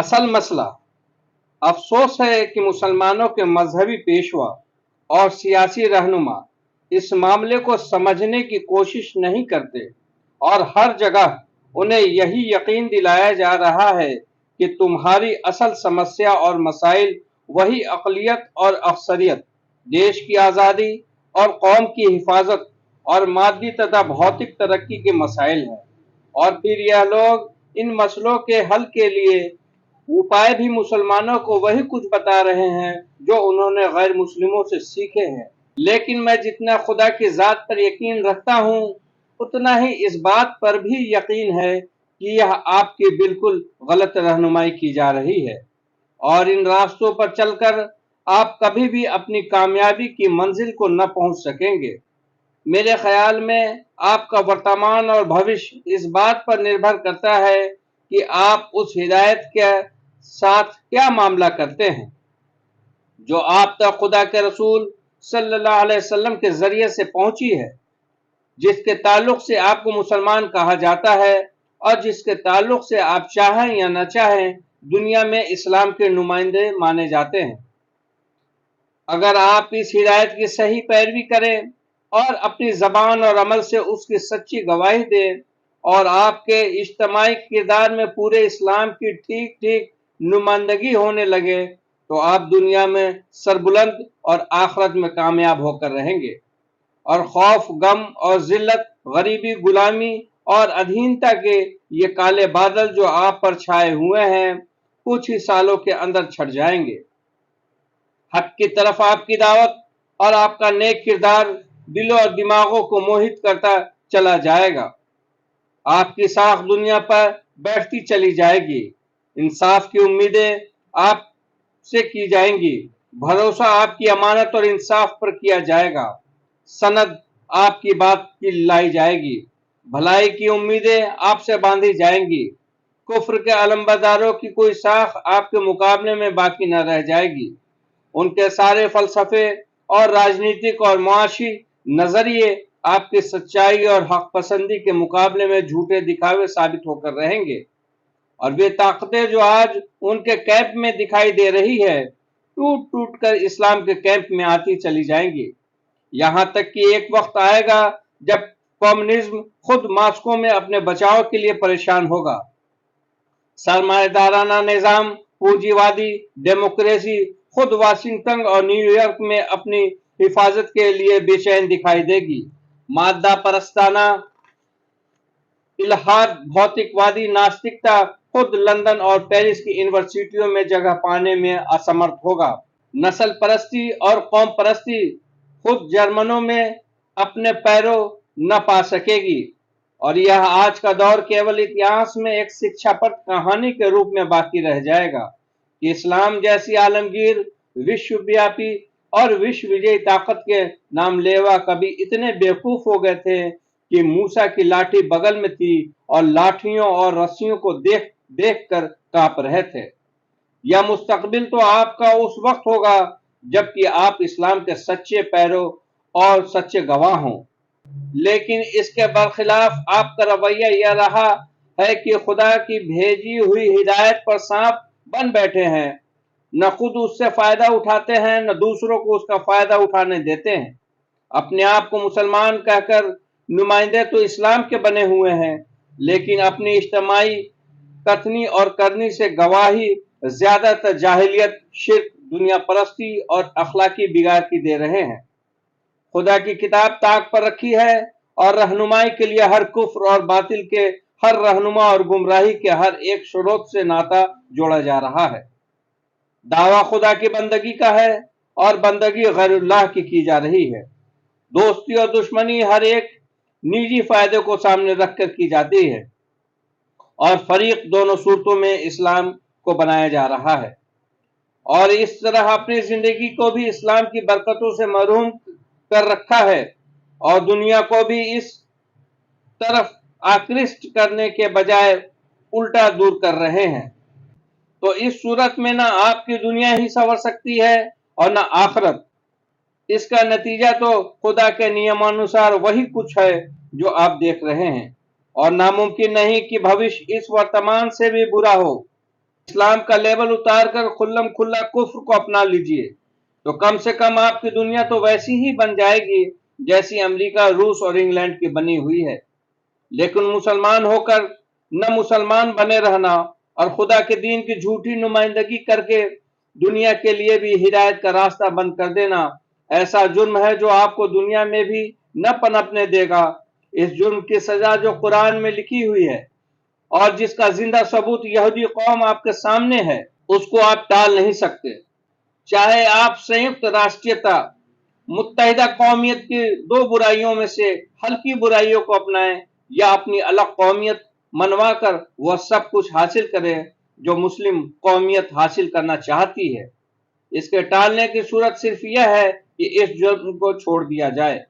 असल मसला अफसोस है कि मुसलमानों के मजहबी पेशवा और सियासी रहनुमा इस मामले को समझने की कोशिश नहीं करते और हर जगह उन्हें यही यकीन दिलाया जा रहा है कि तुम्हारी असल समस्या और मसाइल वही अक़लियत और अक्सरियत, देश की आज़ादी और कौम की हिफाजत और मादी तथा भौतिक तरक्की के मसाइल हैं। और फिर यह लोग इन मसलों के हल के लिए उपाय भी मुसलमानों को वही कुछ बता रहे हैं जो उन्होंने गैर मुस्लिमों से सीखे हैं। लेकिन मैं जितना खुदा की ज़ात पर यकीन रखता हूँ, उतना ही इस बात पर भी यकीन है कि यह आपकी बिल्कुल गलत रहनुमाई की जा रही है और इन रास्तों पर चलकर आप कभी भी अपनी कामयाबी की मंजिल को न पहुंच सकेंगे। मेरे ख्याल में आपका वर्तमान और भविष्य इस बात पर निर्भर करता है कि आप उस हिदायत के साथ क्या मामला करते हैं जो आप तक खुदा के रसूल सल्लल्लाहु अलैहि वसल्लम के जरिए से पहुंची है, जिसके ताल्लुक से आपको मुसलमान कहा जाता है और जिसके ताल्लुक से आप चाहें या न चाहें दुनिया में इस्लाम के नुमाइंदे माने जाते हैं। अगर आप इस हिदायत की सही पैरवी करें और अपनी जबान और अमल से उसकी सच्ची गवाही दें और आपके इज्तिमाई किरदार में पूरे इस्लाम की ठीक ठीक नुमाइंदगी होने लगे, तो आप दुनिया में सरबुलंद और आखिरत में कामयाब होकर रहेंगे। और खौफ, गम और जिल्लत, गरीबी, गुलामी और अधीनता के ये काले बादल जो आप पर छाए हुए हैं, कुछ ही सालों के अंदर छट जाएंगे। हक की तरफ आपकी दावत और आपका नेक किरदार दिलों और दिमागों को मोहित करता चला जाएगा। आपकी साख दुनिया पर बैठती चली जाएगी। इंसाफ की उम्मीदें आपसे की जाएंगी। भरोसा आपकी अमानत और इंसाफ पर किया जाएगा। सनद आपकी बात की लाई जाएगी। भलाई की उम्मीदें आपसे बांधी जाएंगी। कुफ्र के अलमबरदारों की कोई साख आपके मुकाबले में बाकी न रह जाएगी। उनके सारे फलसफे और राजनीतिक और मुआशी नजरिए आपकी सच्चाई और हक पसंदी के मुकाबले में झूठे दिखावे साबित होकर रहेंगे। और वे ताकतें जो आज उनके कैंप में दिखाई दे रही है, टूट टूट कर इस्लाम के कैंप में आती चली जाएंगी। यहाँ तक कि एक वक्त आएगा जब कम्युनिज्म खुद मास्को में अपने बचाव के लिए परेशान होगा। सरमाएदाराना निजाम, पूंजीवादी डेमोक्रेसी खुद वाशिंगटन और न्यूयॉर्क में अपनी हिफाजत के लिए बेचैन दिखाई देगी। मादा परस्ताना इल्हाद, भौतिकवादी नास्तिकता खुद लंदन और पेरिस की यूनिवर्सिटियों में जगह पाने में असमर्थ होगा। नस्ल परस्ती और कौम परस्ती खुद जर्मनों में अपने पैरों न पा सकेगी और यह आज का दौर केवल इतिहास में एक शिक्षाप्रद कहानी के रूप में बाकी रह जाएगा कि इस्लाम जैसी आलमगीर, विश्वव्यापी और विश्व विजयी ताकत के नामलेवा कभी इतने बेवकूफ हो गए थे कि मूसा की लाठी बगल में थी और लाठियों और रस्सियों को देख देख कर कांप रहे थे। यह मुस्तकबिल तो आपका उस वक्त होगा जबकि आप इस्लाम के सच्चे पैरों और सच्चे गवाह हों। लेकिन इसके बरखिलाफ आपका रवैया यह रहा है कि खुदा की भेजी हुई हिदायत पर सांप बन बैठे हैं, न खुद उससे फायदा उठाते हैं न दूसरों को उसका फायदा उठाने देते हैं। अपने आप को मुसलमान कहकर नुमाइंदे तो इस्लाम के बने हुए हैं, लेकिन अपनी इज्तिमाई कथनी और करनी से गवाही ज्यादातर जाहिलियत, शिर्क, दुनिया परस्ती और अखलाकी बिगाड़ की दे रहे हैं। खुदा की किताब ताक पर रखी है और रहनुमाई के लिए हर कुफ्र और बातिल के हर रहनुमा और गुमराही के हर एक स्रोत से नाता जोड़ा जा रहा है। दावा खुदा की बंदगी का है और बंदगी गैरुल्लाह की जा रही है। दोस्ती और दुश्मनी हर एक निजी फायदे को सामने रखकर की जाती है और फरीक दोनों सूरतों में इस्लाम को बनाया जा रहा है और इस तरह अपनी जिंदगी को भी इस्लाम की बरकतों से महरूम कर रखा है और दुनिया को भी इस तरफ आकृष्ट करने के बजाय उल्टा दूर कर रहे हैं। तो इस सूरत में ना आपकी दुनिया ही संवर सकती है और ना आखिरत। इसका नतीजा तो खुदा के नियमानुसार वही कुछ है जो आप देख रहे हैं और नामुमकिन नहीं कि भविष्य इस वर्तमान से भी बुरा हो। इस्लाम का लेबल उतारकर खुल्लम खुल्ला कुफ्र को अपना लीजिए, तो कम से कम आपकी दुनिया तो वैसी ही बन जाएगी जैसी अमेरिका, रूस और इंग्लैंड की बनी हुई है। लेकिन मुसलमान होकर न मुसलमान बने रहना और खुदा के दीन की झूठी नुमाइंदगी करके दुनिया के लिए भी हिदायत का रास्ता बंद कर देना ऐसा जुर्म है जो आपको दुनिया में भी न पनपने देगा। इस जुर्म की सजा जो कुरान में लिखी हुई है और जिसका जिंदा सबूत यहूदी कौम आपके सामने है, उसको आप टाल नहीं सकते। चाहे आप संयुक्त राष्ट्रीयता, मुत्तहिदा कौमियत की दो बुराइयों में से हल्की बुराइयों को अपनाएं या अपनी अलग कौमियत मनवा कर वह सब कुछ हासिल करें जो मुस्लिम कौमियत हासिल करना चाहती है। इसके टालने की सूरत सिर्फ यह है कि इस जुर्म को छोड़ दिया जाए।